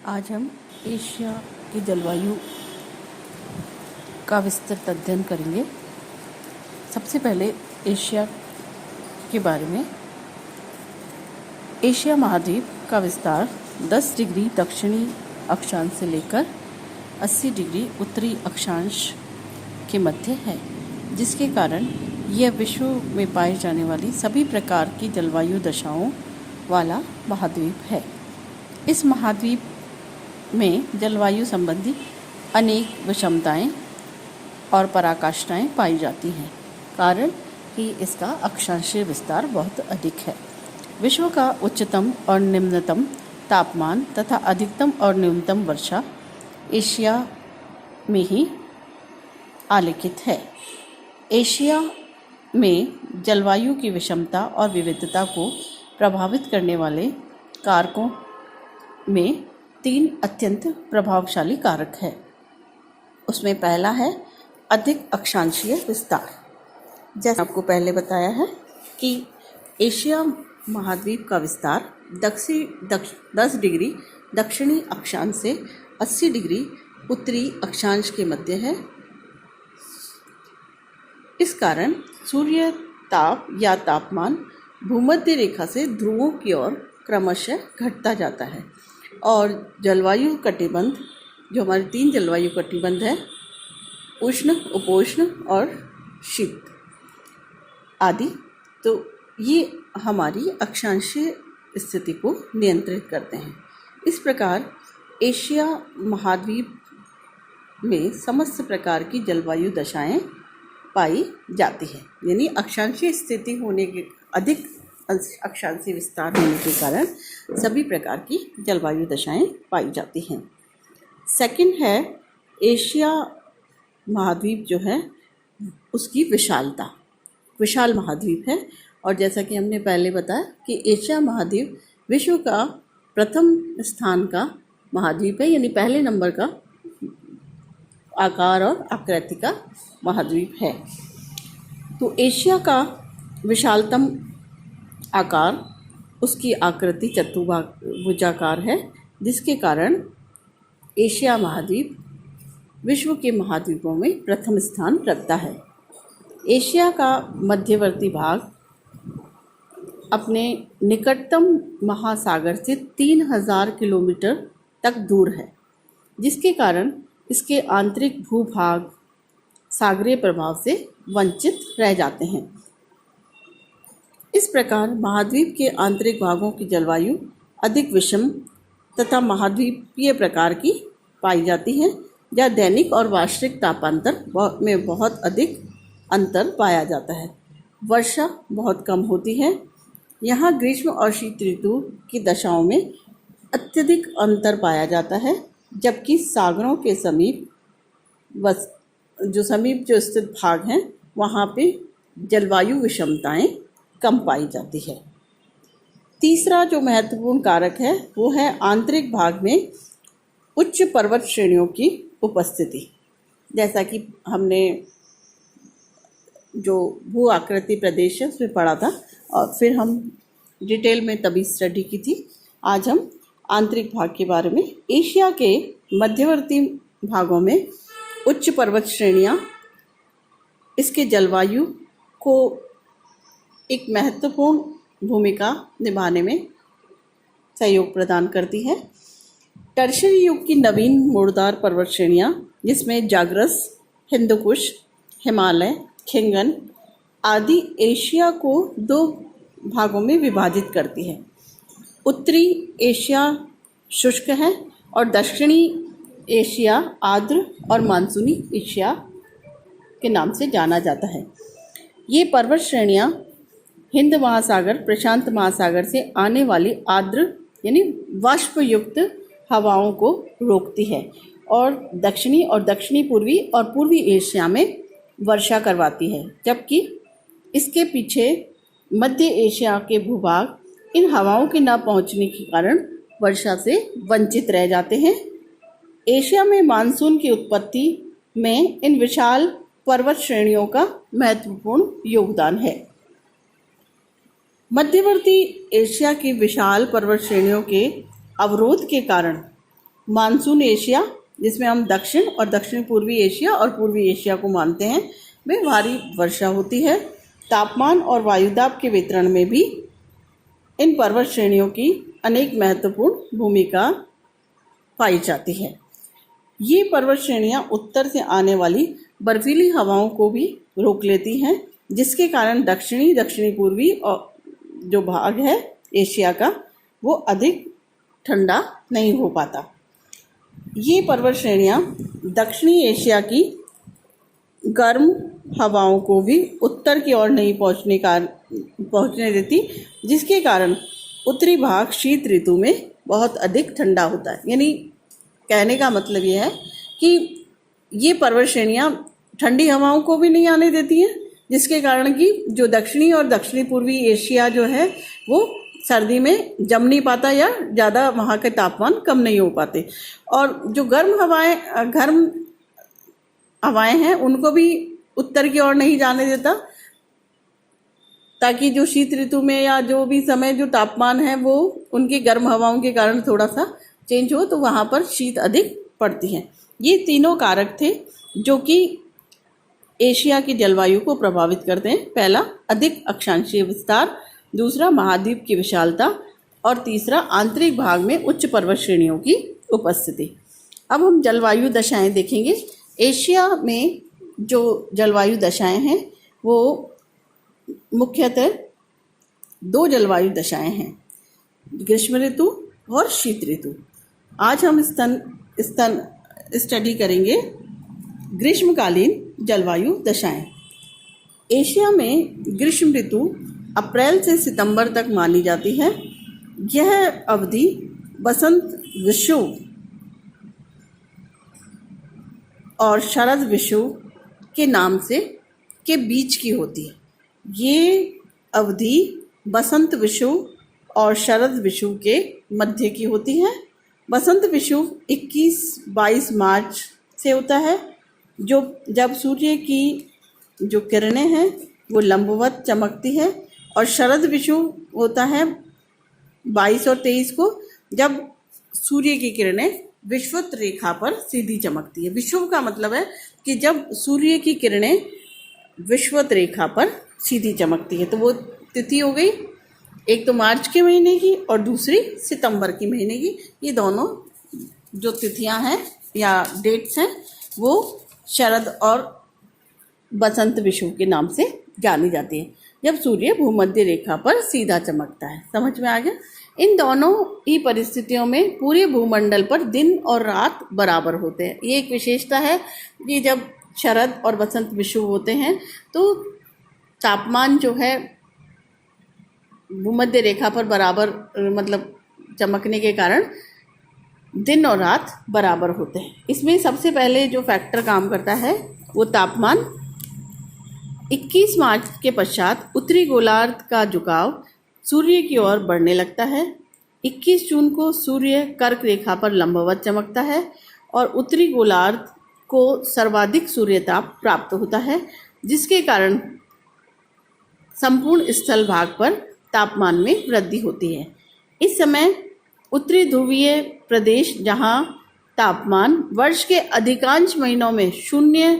आज हम एशिया की जलवायु का विस्तृत अध्ययन करेंगे। सबसे पहले एशिया के बारे में। एशिया महाद्वीप का विस्तार 10 डिग्री दक्षिणी अक्षांश से लेकर 80 डिग्री उत्तरी अक्षांश के मध्य है, जिसके कारण यह विश्व में पाई जाने वाली सभी प्रकार की जलवायु दशाओं वाला महाद्वीप है। इस महाद्वीप में जलवायु संबंधी अनेक विषमताएं और पराकाष्ठाएं पाई जाती हैं, कारण कि इसका अक्षांशीय विस्तार बहुत अधिक है। विश्व का उच्चतम और निम्नतम तापमान तथा अधिकतम और न्यूनतम वर्षा एशिया में ही आलेखित है। एशिया में जलवायु की विषमता और विविधता को प्रभावित करने वाले कारकों में 3 अत्यंत प्रभावशाली कारक है। उसमें पहला है अधिक अक्षांशीय विस्तार। जैसा आपको पहले बताया है कि एशिया महाद्वीप का विस्तार 10 डिग्री दक्षिणी अक्षांश से 80 डिग्री उत्तरी अक्षांश के मध्य है। इस कारण सूर्य ताप या तापमान भूमध्य रेखा से ध्रुवों की ओर क्रमशः घटता जाता है और जलवायु कटिबंध, जो हमारे 3 जलवायु कटिबंध है, उष्ण, उपोष्ण और शीत आदि, तो ये हमारी अक्षांशीय स्थिति को नियंत्रित करते हैं। इस प्रकार एशिया महाद्वीप में समस्त प्रकार की जलवायु दशाएं पाई जाती है, यानी अक्षांशीय स्थिति होने के अधिक अक्षांशीय विस्तार होने के कारण सभी प्रकार की जलवायु दशाएं पाई जाती हैं। सेकंड है एशिया महाद्वीप जो है उसकी विशालता। विशाल महाद्वीप है और जैसा कि हमने पहले बताया कि एशिया महाद्वीप विश्व का प्रथम स्थान का महाद्वीप है, यानी पहले नंबर का आकार और आकृति का महाद्वीप है। तो एशिया का विशालतम आकार, उसकी आकृति चतुर्भुजाकार है, जिसके कारण एशिया महाद्वीप विश्व के महाद्वीपों में प्रथम स्थान रखता है। एशिया का मध्यवर्ती भाग अपने निकटतम महासागर से 3000 किलोमीटर तक दूर है, जिसके कारण इसके आंतरिक भूभाग सागरीय प्रभाव से वंचित रह जाते हैं। इस प्रकार महाद्वीप के आंतरिक भागों की जलवायु अधिक विषम तथा महाद्वीपीय प्रकार की पाई जाती है, जहाँ दैनिक और वार्षिक तापांतर में बहुत अधिक अंतर पाया जाता है। वर्षा बहुत कम होती है। यहाँ ग्रीष्म और शीत ऋतु की दशाओं में अत्यधिक अंतर पाया जाता है, जबकि सागरों के समीप जो स्थित भाग हैं वहाँ पे जलवायु विषमताएं कम पाई जाती है। तीसरा जो महत्वपूर्ण कारक है वो है आंतरिक भाग में उच्च पर्वत श्रेणियों की उपस्थिति। जैसा कि हमने जो भू आकृति प्रदेश है उसमें पढ़ा था और फिर हम डिटेल में तभी स्टडी की थी। आज हम आंतरिक भाग के बारे में। एशिया के मध्यवर्ती भागों में उच्च पर्वत श्रेणियाँ इसके जलवायु को एक महत्वपूर्ण भूमिका निभाने में सहयोग प्रदान करती है। टर्शरी युग की नवीन मोड़दार पर्वत श्रेणियाँ, जिसमें जाग्रस, हिंदुकुश, हिमालय, खिंगन आदि एशिया को 2 भागों में विभाजित करती है। उत्तरी एशिया शुष्क है और दक्षिणी एशिया आर्द्र और मानसूनी एशिया के नाम से जाना जाता है। ये पर्वत श्रेणियाँ हिंद महासागर, प्रशांत महासागर से आने वाली आर्द्र यानी वाष्पयुक्त हवाओं को रोकती है और दक्षिणी पूर्वी और पूर्वी एशिया में वर्षा करवाती है, जबकि इसके पीछे मध्य एशिया के भूभाग इन हवाओं के न पहुंचने के कारण वर्षा से वंचित रह जाते हैं। एशिया में मानसून की उत्पत्ति में इन विशाल पर्वत श्रेणियों का महत्वपूर्ण योगदान है। मध्यवर्ती एशिया की विशाल पर्वत श्रेणियों के अवरोध के कारण मानसून एशिया, जिसमें हम दक्षिण और दक्षिण पूर्वी एशिया और पूर्वी एशिया को मानते हैं, में भारी वर्षा होती है। तापमान और वायुदाब के वितरण में भी इन पर्वत श्रेणियों की अनेक महत्वपूर्ण भूमिका पाई जाती है। ये पर्वत श्रेणियां उत्तर से आने वाली बर्फीली हवाओं को भी रोक लेती हैं, जिसके कारण दक्षिणी पूर्वी और जो भाग है एशिया का, वो अधिक ठंडा नहीं हो पाता। ये पर्वत श्रेणियां दक्षिणी एशिया की गर्म हवाओं को भी उत्तर की ओर नहीं पहुंचने देती, जिसके कारण उत्तरी भाग शीत ऋतु में बहुत अधिक ठंडा होता है। यानी कहने का मतलब ये है कि ये पर्वत श्रेणियां ठंडी हवाओं को भी नहीं आने देती हैं, जिसके कारण कि जो दक्षिणी और दक्षिणी पूर्वी एशिया जो है वो सर्दी में जम नहीं पाता या ज़्यादा वहाँ के तापमान कम नहीं हो पाते। और जो गर्म हवाएं हैं उनको भी उत्तर की ओर नहीं जाने देता, ताकि जो शीत ऋतु में या जो भी समय जो तापमान है वो उनकी गर्म हवाओं के कारण थोड़ा सा चेंज हो तो वहाँ पर शीत अधिक पड़ती है। ये तीनों कारक थे जो कि एशिया की जलवायु को प्रभावित करते हैं। पहला, अधिक अक्षांशीय विस्तार, दूसरा, महाद्वीप की विशालता, और तीसरा, आंतरिक भाग में उच्च पर्वत श्रेणियों की उपस्थिति। अब हम जलवायु दशाएं देखेंगे। एशिया में जो जलवायु दशाएं हैं वो मुख्यतः दो जलवायु दशाएं हैं, ग्रीष्म ऋतु और शीत ऋतु। आज हम स्टडी करेंगे ग्रीष्मकालीन जलवायु दशाएं। एशिया में ग्रीष्म ऋतु अप्रैल से सितंबर तक मानी जाती है। यह अवधि बसंत विषुव और शरद विषुव के नाम से के बीच की होती है। ये अवधि बसंत विषुव और शरद विषुव के मध्य की होती है। बसंत विषुव 21-22 मार्च से होता है, जब सूर्य की जो किरणें हैं वो लंबवत चमकती है, और शरद विषुव होता है 22 और 23 को, जब सूर्य की किरणें विषुवत रेखा पर सीधी चमकती है। विषुव का मतलब है कि जब सूर्य की किरणें विषुवत रेखा पर सीधी चमकती है। तो वो तिथि हो गई, एक तो मार्च के महीने की और दूसरी सितंबर की महीने की। ये दोनों जो तिथियां हैं या डेट्स हैं वो शरद और बसंत विषुव के नाम से जानी जाती है, जब सूर्य भूमध्य रेखा पर सीधा चमकता है। समझ में आ गया? इन दोनों ही परिस्थितियों में पूरे भूमंडल पर दिन और रात बराबर होते हैं। ये एक विशेषता है कि जब शरद और बसंत विषुव होते हैं तो तापमान जो है भूमध्य रेखा पर बराबर मतलब चमकने के कारण दिन और रात बराबर होते हैं। इसमें सबसे पहले जो फैक्टर काम करता है वो तापमान। 21 मार्च के पश्चात उत्तरी गोलार्ध का झुकाव सूर्य की ओर बढ़ने लगता है। 21 जून को सूर्य कर्क रेखा पर लंबवत चमकता है और उत्तरी गोलार्ध को सर्वाधिक सूर्यताप प्राप्त होता है, जिसके कारण संपूर्ण स्थल भाग पर तापमान में वृद्धि होती है। इस समय उत्तरी ध्रुवीय प्रदेश, जहां तापमान वर्ष के अधिकांश महीनों में शून्य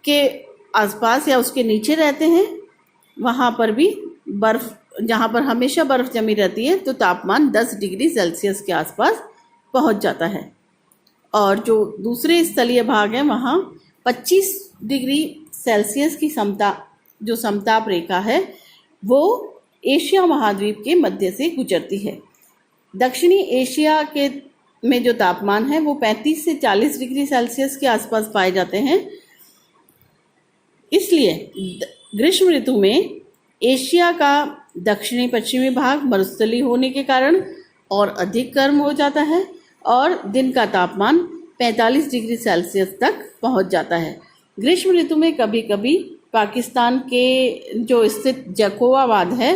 के आसपास या उसके नीचे रहते हैं, वहां पर भी बर्फ, जहां पर हमेशा बर्फ जमी रहती है, तो तापमान 10 डिग्री सेल्सियस के आसपास पहुंच जाता है। और जो दूसरे स्थलीय भाग हैं वहाँ 25 डिग्री सेल्सियस की समताप रेखा है वो एशिया महाद्वीप के मध्य से गुजरती है। दक्षिणी एशिया में जो तापमान है वो 35 से 40 डिग्री सेल्सियस के आसपास पाए जाते हैं। इसलिए ग्रीष्म ऋतु में एशिया का दक्षिणी पश्चिमी भाग मरुस्थलीय होने के कारण और अधिक गर्म हो जाता है और दिन का तापमान 45 डिग्री सेल्सियस तक पहुंच जाता है। ग्रीष्म ऋतु में कभी कभी पाकिस्तान के जो स्थित जकोवाबाद है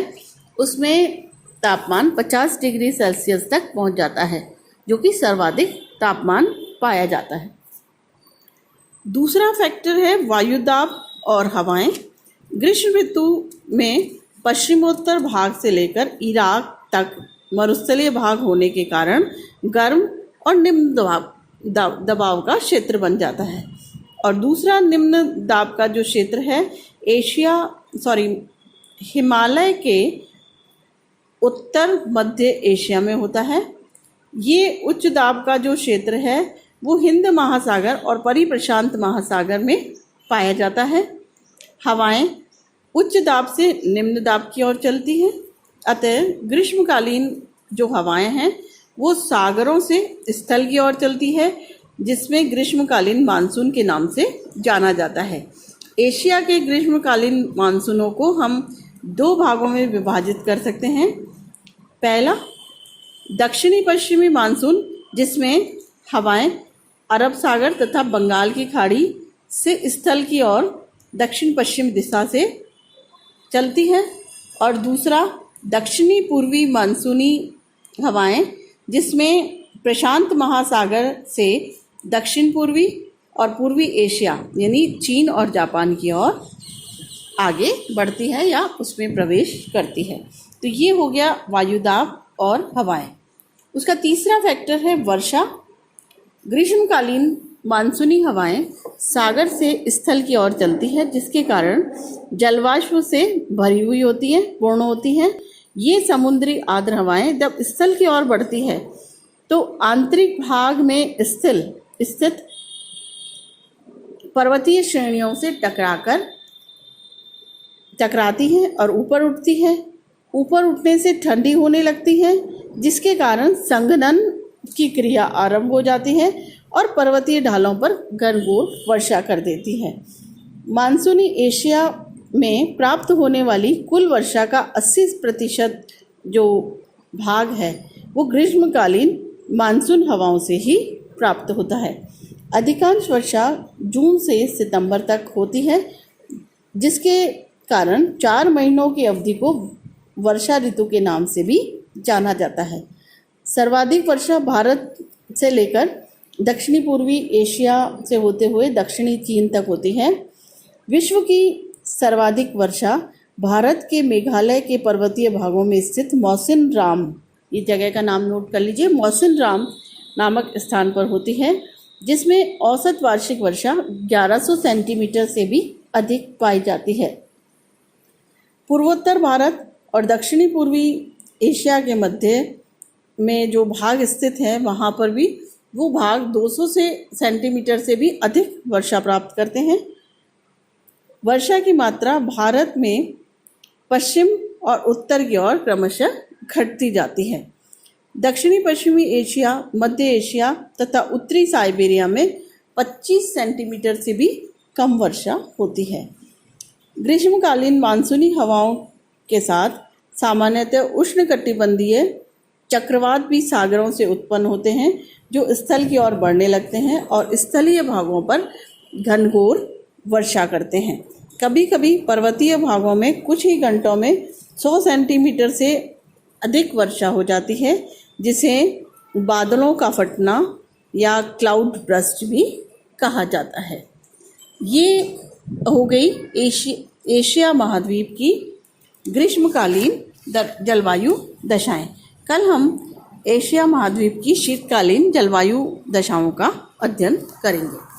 उसमें तापमान 50 डिग्री सेल्सियस तक पहुंच जाता है, जो कि सर्वाधिक तापमान पाया जाता है। दूसरा फैक्टर है वायुदाब और हवाएं। ग्रीष्म ऋतु में पश्चिमोत्तर भाग से लेकर इराक तक मरुस्थलीय भाग होने के कारण गर्म और निम्न दबाव का क्षेत्र बन जाता है। और दूसरा निम्न दाब का जो क्षेत्र है हिमालय के उत्तर मध्य एशिया में होता है। ये उच्च दाब का जो क्षेत्र है वो हिंद महासागर और परिप्रशांत महासागर में पाया जाता है। हवाएं उच्च दाब से निम्न दाब की ओर चलती हैं, अतः ग्रीष्मकालीन जो हवाएं हैं वो सागरों से स्थल की ओर चलती है, जिसमें ग्रीष्मकालीन मानसून के नाम से जाना जाता है। एशिया के ग्रीष्मकालीन मानसूनों को हम दो भागों में विभाजित कर सकते हैं। पहला दक्षिणी पश्चिमी मानसून, जिसमें हवाएं अरब सागर तथा बंगाल की खाड़ी से स्थल की ओर दक्षिण पश्चिम दिशा से चलती है। और दूसरा दक्षिणी पूर्वी मानसूनी हवाएं, जिसमें प्रशांत महासागर से दक्षिण पूर्वी और पूर्वी एशिया यानी चीन और जापान की ओर आगे बढ़ती है या उसमें प्रवेश करती है। तो ये हो गया वायुदाब और हवाएं। उसका तीसरा फैक्टर है वर्षा। ग्रीष्मकालीन मानसूनी हवाएं सागर से स्थल की ओर चलती है, जिसके कारण जलवाष्प से भरी हुई होती है, पूर्ण होती है। ये समुद्री आर्द्र हवाएं जब स्थल की ओर बढ़ती है तो आंतरिक भाग में स्थित पर्वतीय श्रेणियों से टकराती है और ऊपर उठती है। ऊपर उठने से ठंडी होने लगती है, जिसके कारण संघनन की क्रिया आरंभ हो जाती है और पर्वतीय ढालों पर घनघोर वर्षा कर देती है। मानसूनी एशिया में प्राप्त होने वाली कुल वर्षा का 80% जो भाग है वो ग्रीष्मकालीन मानसून हवाओं से ही प्राप्त होता है। अधिकांश वर्षा जून से सितंबर तक होती है, जिसके कारण 4 महीनों की अवधि को वर्षा ऋतु के नाम से भी जाना जाता है। सर्वाधिक वर्षा भारत से लेकर दक्षिणी पूर्वी एशिया से होते हुए दक्षिणी चीन तक होती है। विश्व की सर्वाधिक वर्षा भारत के मेघालय के पर्वतीय भागों में स्थित मौसिनराम, ये जगह का नाम नोट कर लीजिए, मौसिनराम नामक स्थान पर होती है, जिसमें औसत वार्षिक वर्षा 1100 सेंटीमीटर से भी अधिक पाई जाती है। पूर्वोत्तर भारत और दक्षिणी पूर्वी एशिया के मध्य में जो भाग स्थित है वहाँ पर भी वो भाग 200 सेंटीमीटर से भी अधिक वर्षा प्राप्त करते हैं। वर्षा की मात्रा भारत में पश्चिम और उत्तर की ओर क्रमशः घटती जाती है। दक्षिणी पश्चिमी एशिया, मध्य एशिया तथा उत्तरी साइबेरिया में 25 सेंटीमीटर से भी कम वर्षा होती है। ग्रीष्मकालीन मानसूनी हवाओं के साथ सामान्यतः उष्णकटिबंधीय चक्रवात भी सागरों से उत्पन्न होते हैं, जो स्थल की ओर बढ़ने लगते हैं और स्थलीय भागों पर घनघोर वर्षा करते हैं। कभी कभी पर्वतीय भागों में कुछ ही घंटों में 100 सेंटीमीटर से अधिक वर्षा हो जाती है, जिसे बादलों का फटना या क्लाउड बर्स्ट भी कहा जाता है। ये हो गई एशिया महाद्वीप की ग्रीष्मकालीन जलवायु दशाएं। कल हम एशिया महाद्वीप की शीतकालीन जलवायु दशाओं का अध्ययन करेंगे।